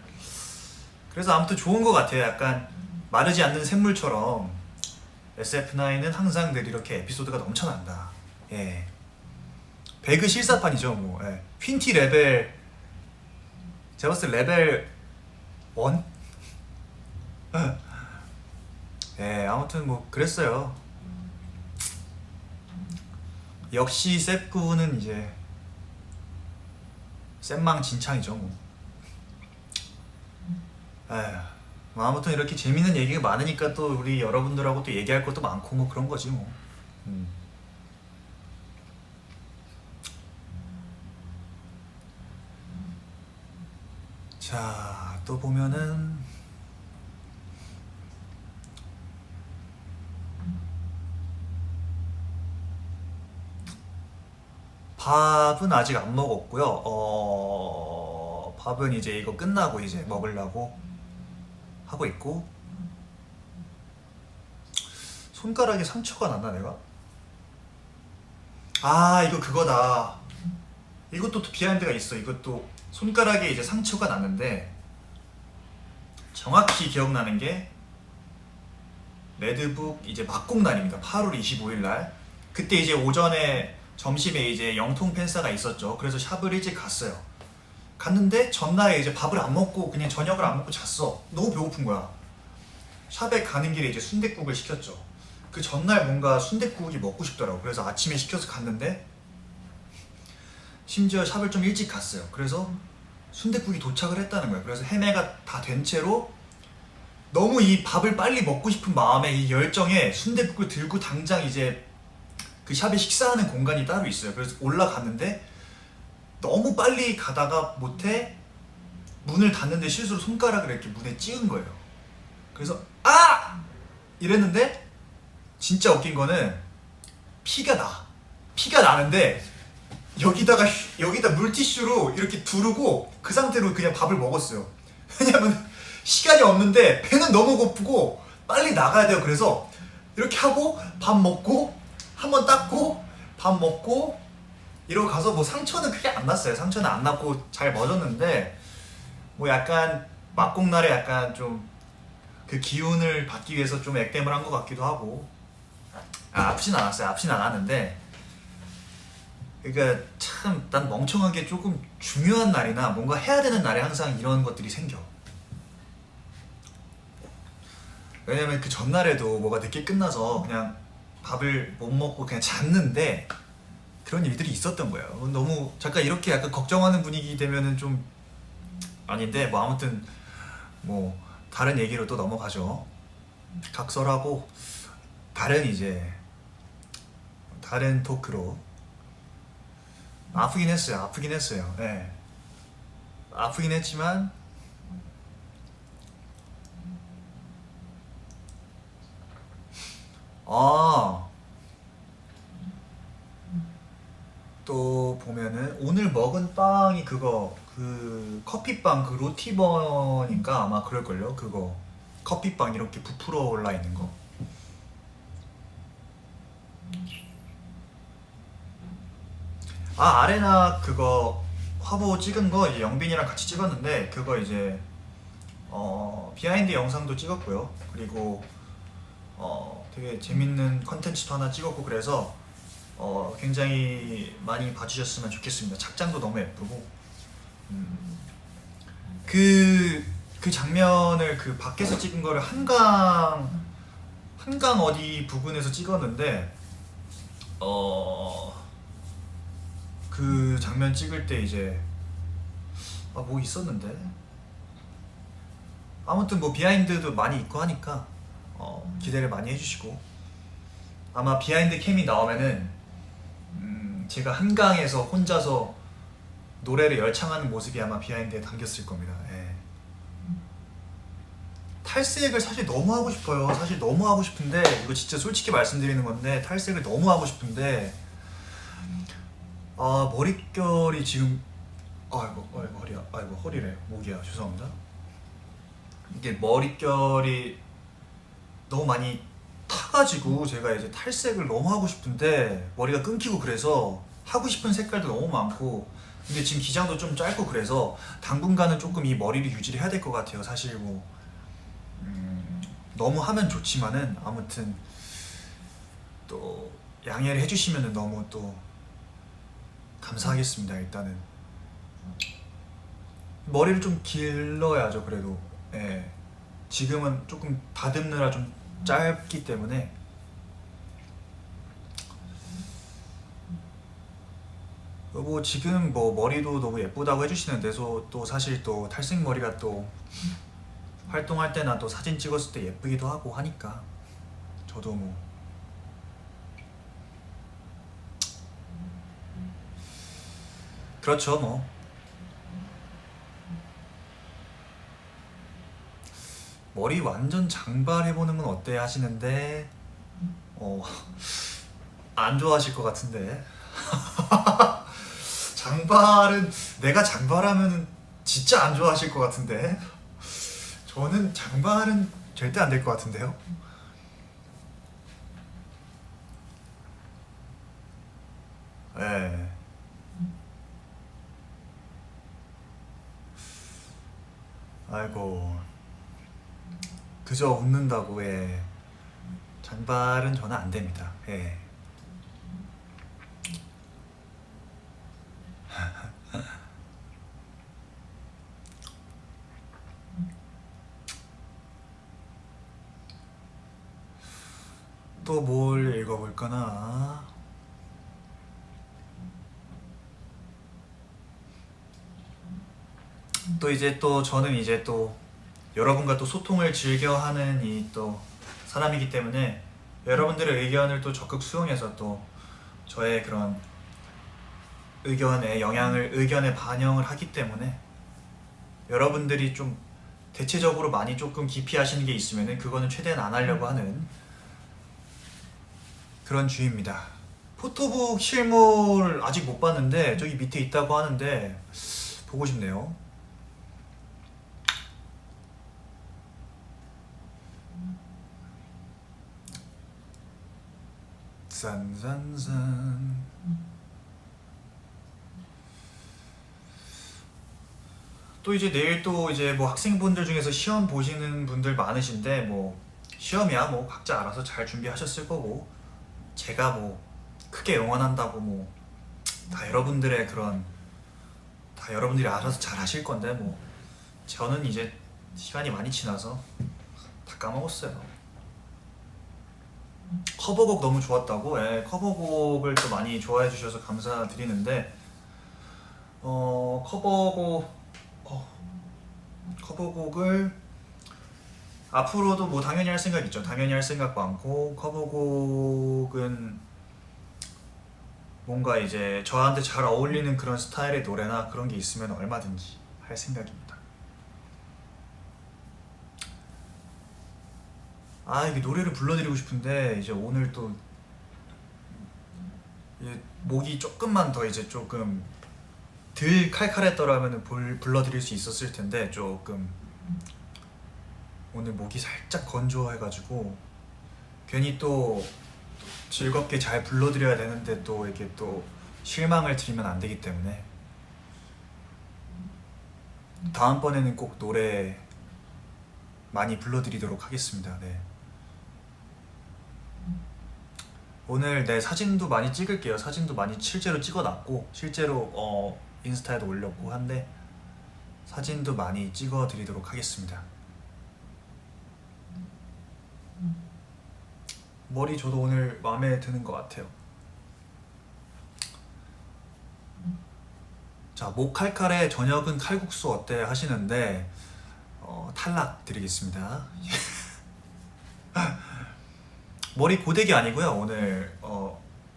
그래서 아무튼 좋은 것 같아요. 약간 마르지 않는 샘물처럼 SF9은 항상 늘 이렇게 에피소드가 넘쳐난다. 예. 배그 실사판이죠 뭐. 예. 퀸티 레벨 제가 봤을 때 레벨 1? 예, 아무튼 뭐 그랬어요. 역시 셉구는 이제 셉망진창이죠 뭐. 에휴, 뭐 아무튼 이렇게 재밌는 얘기가 많으니까 또 우리 여러분들하고 또 얘기할 것도 많고 뭐 그런 거지 뭐. 자, 또 보면은 밥은 아직 안 먹었고요. 밥은 이제 이거 끝나고 이제 먹으려고 하고 있고. 손가락에 상처가 났나 내가? 아, 이거 그거다. 이것도 또 비하인드가 있어. 이것도 손가락에 이제 상처가 났는데 정확히 기억나는 게 레드북 이제 막공 날입니다. 8월 25일 날. 그때 이제 오전에 점심에 이제 영통 팬싸가 있었죠. 그래서 샵을 일찍 갔어요. 갔는데 전날에 이제 밥을 안 먹고 그냥 저녁을 안 먹고 잤어. 너무 배고픈 거야. 샵에 가는 길에 이제 순댓국을 시켰죠. 그 전날 뭔가 순댓국이 먹고 싶더라고. 그래서 아침에 시켜서 갔는데 심지어 샵을 좀 일찍 갔어요. 그래서 순댓국이 도착을 했다는 거예요. 그래서 헤매가 다 된 채로 너무 이 밥을 빨리 먹고 싶은 마음에 이 열정에 순댓국을 들고 당장 이제 그 샵에 식사하는 공간이 따로 있어요. 그래서 올라갔는데 너무 빨리 가다가 못해 문을 닫는데 실수로 손가락을 이렇게 문에 찍은 거예요. 그래서 아! 이랬는데 진짜 웃긴 거는 피가 나. 피가 나는데 여기다 물티슈로 이렇게 두르고 그 상태로 그냥 밥을 먹었어요. 왜냐면 시간이 없는데 배는 너무 고프고 빨리 나가야 돼요. 그래서 이렇게 하고 밥 먹고 한번 닦고 밥 먹고 이러고 가서 뭐 상처는 크게 안 났어요. 상처는 안 났고 잘 멎었는데 뭐 약간 막공날에 약간 좀 그 기운을 받기 위해서 좀 액땜을 한 것 같기도 하고. 아프진 않았어요. 아프진 않았는데 그러니까 참 난 멍청하게 조금 중요한 날이나 뭔가 해야 되는 날에 항상 이런 것들이 생겨. 왜냐면 그 전날에도 뭐가 늦게 끝나서 그냥 밥을 못 먹고 그냥 잤는데 그런 일들이 있었던 거예요. 너무 잠깐 이렇게 약간 걱정하는 분위기 되면은 좀 아닌데 뭐 아무튼 뭐 다른 얘기로 또 넘어가죠. 각설하고 다른 토크로. 아프긴 했어요. 네. 아프긴 했지만 또 보면은 오늘 먹은 빵이 그거 그 커피빵 그 로티번인가 아마 그럴걸요. 그거 커피빵 이렇게 부풀어 올라 있는 거. 아레나 그거 화보 찍은 거 이제 영빈이랑 같이 찍었는데 그거 이제 비하인드 영상도 찍었고요. 그리고 되게 재밌는 컨텐츠도 하나 찍었고 그래서 굉장히 많이 봐주셨으면 좋겠습니다. 착장도 너무 예쁘고 그 장면을 그 밖에서 찍은 거를 한강 어디 부근에서 찍었는데 그 장면 찍을 때 이제 뭐 있었는데. 아무튼 뭐 비하인드도 많이 있고 하니까 기대를 많이 해주시고, 아마 비하인드 캠이 나오면은 제가 한강에서 혼자서 노래를 열창하는 모습이 아마 비하인드에 담겼을 겁니다. 예. 탈색을 사실 너무 하고 싶어요. 사실 너무 하고 싶은데, 이거 진짜 솔직히 말씀드리는 건데, 탈색을 너무 하고 싶은데 머릿결이 지금 아이고 허리야, 아이고 허리래, 목이야, 죄송합니다. 이게 머릿결이 너무 많이 타가지고 제가 이제 탈색을 너무 하고 싶은데 머리가 끊기고, 그래서 하고 싶은 색깔도 너무 많고, 근데 지금 기장도 좀 짧고, 그래서 당분간은 조금 이 머리를 유지를 해야 될 것 같아요. 사실 뭐 너무 하면 좋지만은, 아무튼 또 양해를 해주시면 너무 또 감사하겠습니다. 일단은 머리를 좀 길러야죠. 그래도 예. 지금은 조금 다듬느라 좀 짧기 때문에. 뭐 지금 뭐 머리도 너무 예쁘다고 해주시는데, 또 사실 또 탈색 머리가 또 활동할 때나 또 사진 찍었을 때 예쁘기도 하고 하니까, 저도 뭐 그렇죠 뭐. 머리 완전 장발 해보는 건 어때 하시는데, 어, 안 좋아하실 것 같은데. 장발은, 내가 장발하면은 진짜 안 좋아하실 것 같은데. 저는 장발은 절대 안 될 것 같은데요. 예. 아이고, 그저 웃는다고. 예. 장발은 저는 안 됩니다. 예. 또 뭘 읽어볼까나. 또 이제 또 저는 이제 또 여러분과 또 소통을 즐겨하는 이 또 사람이기 때문에, 여러분들의 의견을 또 적극 수용해서 또 저의 그런 의견에 반영을 하기 때문에, 여러분들이 좀 대체적으로 많이 조금 기피하시는 게 있으면은 그거는 최대한 안 하려고 하는 그런 주의입니다. 포토북 실물 아직 못 봤는데 저기 밑에 있다고 하는데 보고 싶네요. 짠짠짠. 또 이제 내일 또 이제 뭐 학생분들 중에서 시험 보시는 분들 많으신데, 뭐 시험이야 뭐 각자 알아서 잘 준비하셨을 거고, 제가 뭐 크게 응원한다고 뭐 다 여러분들의 그런, 다 여러분들이 알아서 잘 하실 건데, 뭐 저는 이제 시간이 많이 지나서 다 까먹었어요. 커버곡 너무 좋았다고? 예, 커버곡을 또 많이 좋아해 주셔서 감사드리는데, 커버곡을 앞으로도 뭐 당연히 할 생각 있죠. 당연히 할 생각 많고, 커버곡은 뭔가 이제 저한테 잘 어울리는 그런 스타일의 노래나 그런 게 있으면 얼마든지 할 생각입니다. 이게 노래를 불러드리고 싶은데, 이제 오늘 또 목이 조금만 더 이제 조금 덜 칼칼했더라면 불러드릴 수 있었을 텐데, 조금 오늘 목이 살짝 건조해가지고 괜히 또 즐겁게 잘 불러드려야 되는데 또 이게 또 실망을 드리면 안 되기 때문에, 다음번에는 꼭 노래 많이 불러드리도록 하겠습니다. 네. 오늘 네, 사진도 많이 찍을게요. 사진도 많이 실제로 찍어놨고, 실제로 인스타에도 올렸고 한데, 사진도 많이 찍어드리도록 하겠습니다. 머리 저도 오늘 마음에 드는 것 같아요. 자, 목 칼칼해 저녁은 칼국수 어때 하시는데 탈락 드리겠습니다. 머리 고데기 아니고요. 오늘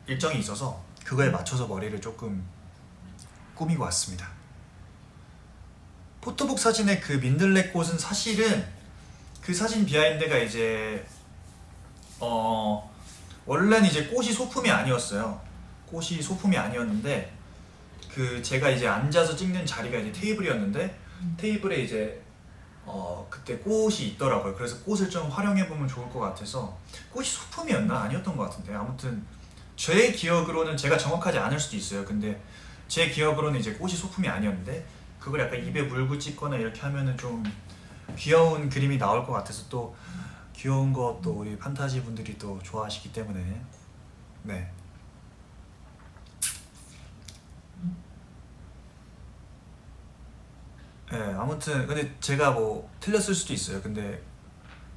일정이 있어서 그거에 맞춰서 머리를 조금 꾸미고 왔습니다. 포토북 사진의 그 민들레 꽃은 사실은 그 사진 비하인드가 이제 원래는 이제 꽃이 소품이 아니었어요. 꽃이 소품이 아니었는데 그 제가 이제 앉아서 찍는 자리가 이제 테이블이었는데 테이블에 이제 그때 꽃이 있더라고요. 그래서 꽃을 좀 활용해 보면 좋을 것 같아서 꽃이 소품이었나 아니었던 것 같은데 아무튼 제 기억으로는 제가 정확하지 않을 수도 있어요. 근데 제 기억으로는 이제 꽃이 소품이 아니었는데 그걸 약간 입에 물고 찍거나 이렇게 하면은 좀 귀여운 그림이 나올 것 같아서 또 귀여운 거 또 우리 판타지 분들이 또 좋아하시기 때문에 네. 네, 아무튼 근데 제가 뭐 틀렸을 수도 있어요. 근데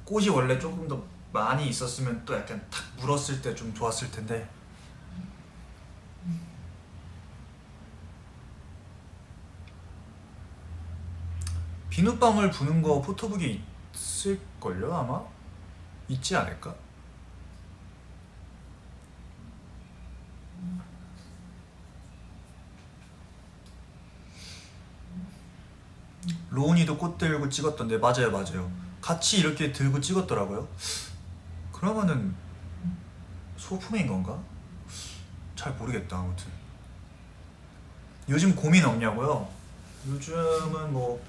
꽃이 원래 조금 더 많이 있었으면 또 약간 탁 물었을 때 좀 좋았을 텐데 비눗방울 부는 거 포토북에 있을걸요 아마? 있지 않을까? 로운이도 꽃 들고 찍었던데 맞아요 맞아요. 같이 이렇게 들고 찍었더라고요. 그러면은 소품인 건가? 잘 모르겠다. 아무튼 요즘 고민 없냐고요? 요즘은 뭐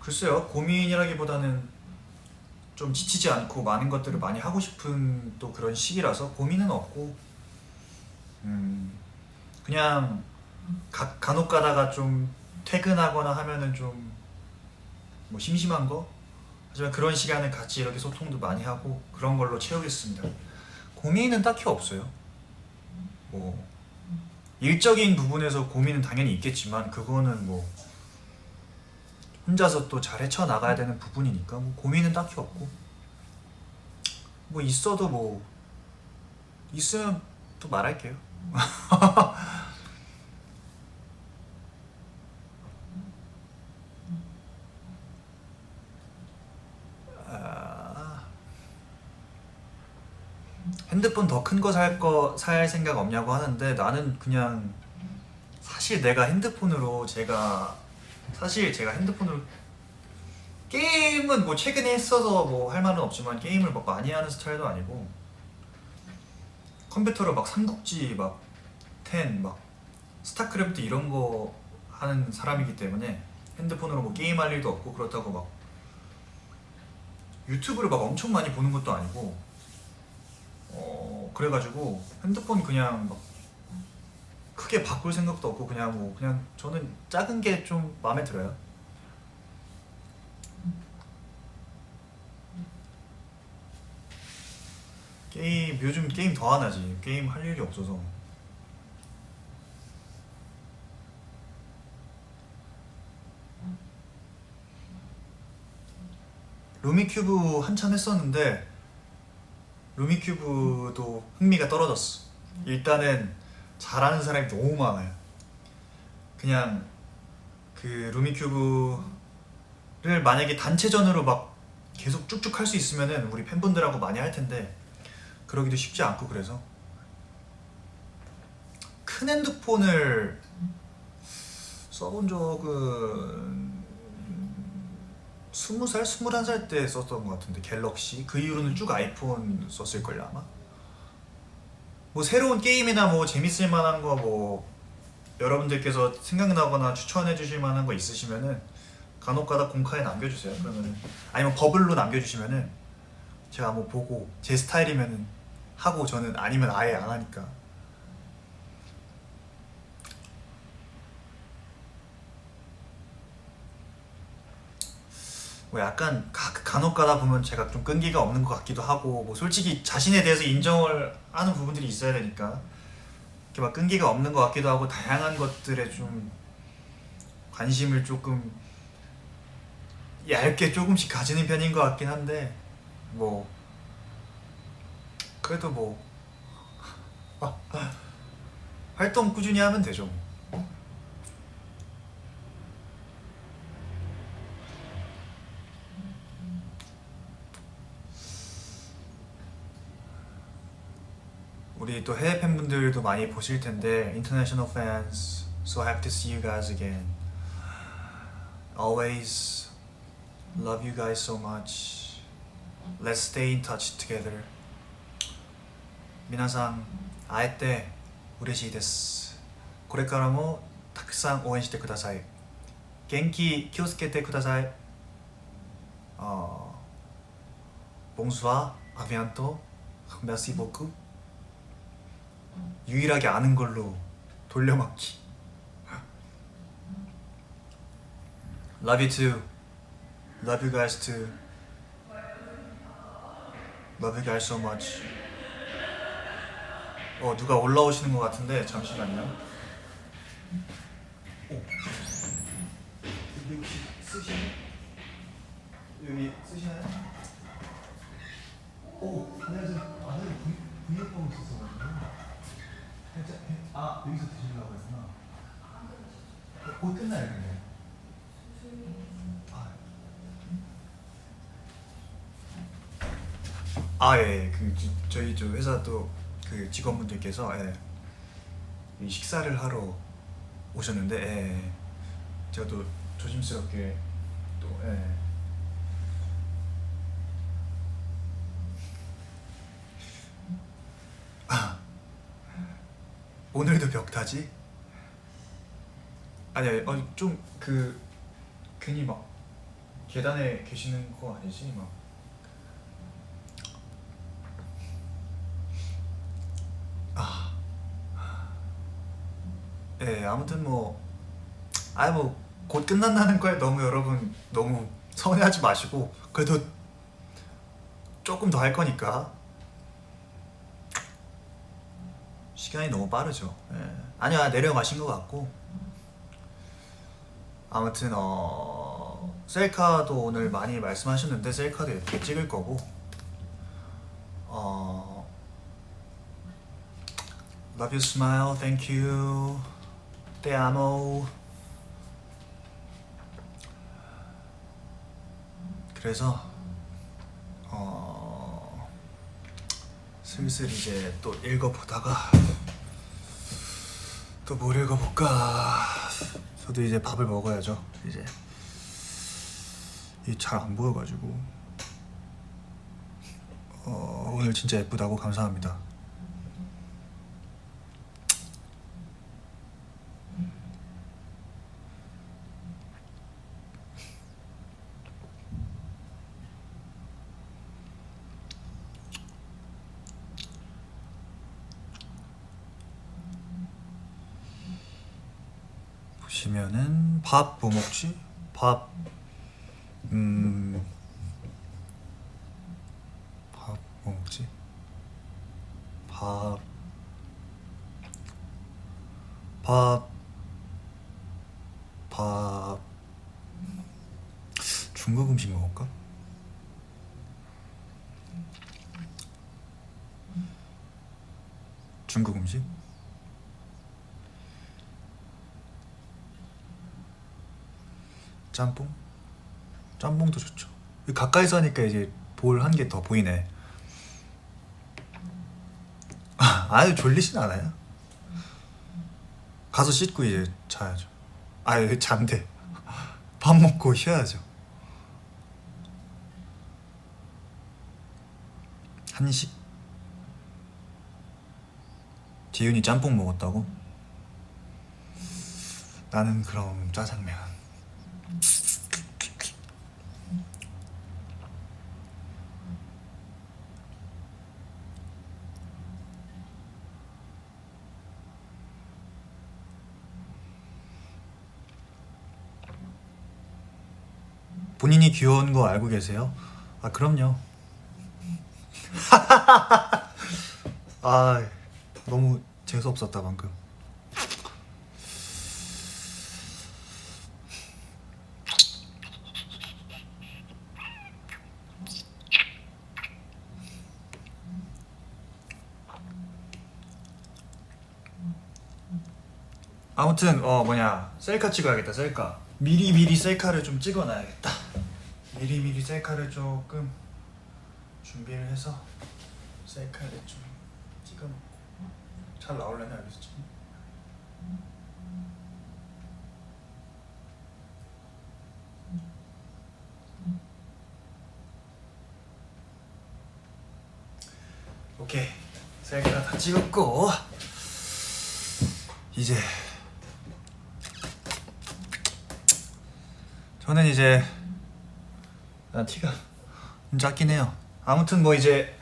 글쎄요, 고민이라기보다는 좀 지치지 않고 많은 것들을 많이 하고 싶은 또 그런 시기라서 고민은 없고 그냥 간혹 가다가 좀 퇴근하거나 하면은 좀 뭐 심심한 거? 하지만 그런 시간을 같이 이렇게 소통도 많이 하고 그런 걸로 채우겠습니다. 고민은 딱히 없어요. 뭐 일적인 부분에서 고민은 당연히 있겠지만 그거는 뭐 혼자서 또 잘 헤쳐나가야 되는 부분이니까 뭐 고민은 딱히 없고 뭐 있어도 뭐 있으면 또 말할게요. 아, 핸드폰 더 큰 거 살 생각 없냐고 하는데 나는 그냥 사실 내가 핸드폰으로 사실 제가 핸드폰으로 게임은 뭐 최근에 했어서 뭐 할 말은 없지만 게임을 막 많이 하는 스타일도 아니고 컴퓨터로 막 삼국지 막 텐 막 스타크래프트 이런 거 하는 사람이기 때문에 핸드폰으로 뭐 게임할 일도 없고 그렇다고 막 유튜브를 막 엄청 많이 보는 것도 아니고 그래가지고 핸드폰 그냥 막 크게 바꿀 생각도 없고 그냥 뭐 그냥 저는 작은 게 좀 마음에 들어요. 게임 요즘 게임 더 안 하지. 게임 할 일이 없어서. 루미큐브 한참 했었는데 루미큐브도 흥미가 떨어졌어. 일단은 잘하는 사람이 너무 많아요. 그냥 그 루미큐브를 만약에 단체전으로 막 계속 쭉쭉 할 수 있으면은 우리 팬분들하고 많이 할 텐데 그러기도 쉽지 않고 그래서 큰 핸드폰을 써본 적은 20살, 21살 때 썼던 것 같은데 갤럭시 그 이후로는 쭉 아이폰 썼을걸요 아마. 뭐 새로운 게임이나 뭐 재밌을 만한 거 뭐 여러분들께서 생각나거나 추천해 주실 만한 거 있으시면은 간혹가다 공카에 남겨주세요. 그러면은 아니면 버블로 남겨주시면은 제가 뭐 보고 제 스타일이면은 하고 저는 아니면 아예 안 하니까. 뭐 약간 간혹 가다 보면 제가 좀 끈기가 없는 것 같기도 하고 뭐 솔직히 자신에 대해서 인정을 하는 부분들이 있어야 되니까 이렇게 막 끈기가 없는 것 같기도 하고 다양한 것들에 좀 관심을 조금 얇게 조금씩 가지는 편인 것 같긴 한데 뭐 그래도 뭐 활동 꾸준히 하면 되죠 뭐. 우리 또 해외 팬분들도 많이 보실 텐데 international fans, so happy to see you guys again. Always love you guys so much. Let's stay in touch together. 皆さん会えて嬉しいです。これからもたくさん応援してください。元気気をつけてください。Bonsoir, à bientôt, merci beaucoup. 유일하게 아는 걸로 돌려막기. Love you too. Love you guys too. Love you guys so much. 누가 올라오시는 것 같은데 잠시만요. 여기 혹시 쓰시나요? 여기 쓰시나요? 안녕하세요. 브이앱하고 있었어가지고 여기서 드시려고 했구나. 곧 끝나요 근데. 예. 저희 저 회사 또 그 직원분들께서 이 식사를 하러 오셨는데 제가 또 조심스럽게 또 오늘도 벽타지? 아니 좀 괜히 막 계단에 계시는 거 아니지 막. 아무튼 곧 끝난다는 거에 너무 여러분 너무 서운해하지 마시고 그래도 조금 더 할 거니까. 시간이 너무 빠르죠. 아니야 내려가신 것 같고. 아무튼 셀카도 오늘 많이 말씀하셨는데 셀카도 예쁘게 찍을 거고. Love you smile, thank you. Te amo. 그래서 슬슬 이제 또 읽어보다가 또 뭘 읽어볼까. 저도 이제 밥을 먹어야죠. 이제 이 잘 안 보여가지고. 오늘 진짜 예쁘다고 감사합니다. 보시면은 밥 뭐 먹지? 밥 뭐 먹지? 밥 중국 음식 먹을까? 중국 음식? 짬뽕? 짬뽕도 좋죠. 가까이서 하니까 이제 볼 한 개 더 보이네. 아유 졸리진 않아요. 가서 씻고 이제 자야죠. 잔대. 밥 먹고 쉬어야죠. 한식. 지윤이 짬뽕 먹었다고? 나는 그럼 짜장면. 본인이 귀여운 거 알고 계세요? 그럼요. 너무 재수없었다 방금. 아무튼 셀카 찍어야겠다. 셀카 미리 셀카를 좀 찍어놔야겠다. 미리 셀카를 조금 준비를 해서 셀카를 좀 찍어놓고. 잘 나오려나 여기서 지금? 오케이, 3개나 다 찍었고 이제 저는 이제 티가 좀 작긴 해요. 아무튼 뭐 이제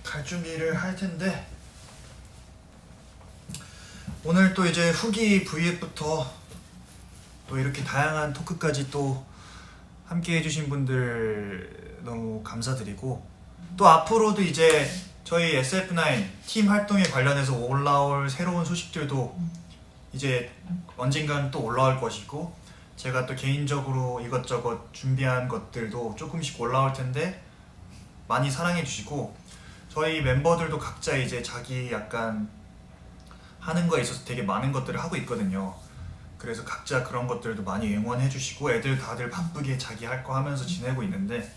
갈 준비를 할 텐데 오늘 또 이제 후기 V앱부터 또 이렇게 다양한 토크까지 또 함께 해주신 분들 너무 감사드리고 또 앞으로도 이제 저희 SF9 팀 활동에 관련해서 올라올 새로운 소식들도 이제 언젠간 또 올라올 것이고 제가 또 개인적으로 이것저것 준비한 것들도 조금씩 올라올 텐데 많이 사랑해 주시고 저희 멤버들도 각자 이제 자기 약간 하는 거에 있어서 되게 많은 것들을 하고 있거든요. 그래서 각자 그런 것들도 많이 응원해 주시고 애들 다들 바쁘게 자기 할 거 하면서 지내고 있는데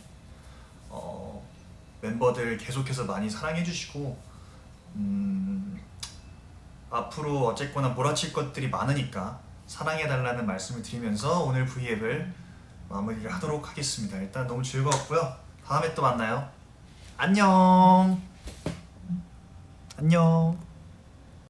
멤버들 계속해서 많이 사랑해 주시고 앞으로 어쨌거나 몰아칠 것들이 많으니까 사랑해 달라는 말씀을 드리면서 오늘 V앱을 마무리를 하도록 하겠습니다. 일단 너무 즐거웠고요. 다음에 또 만나요. 안녕. 안녕.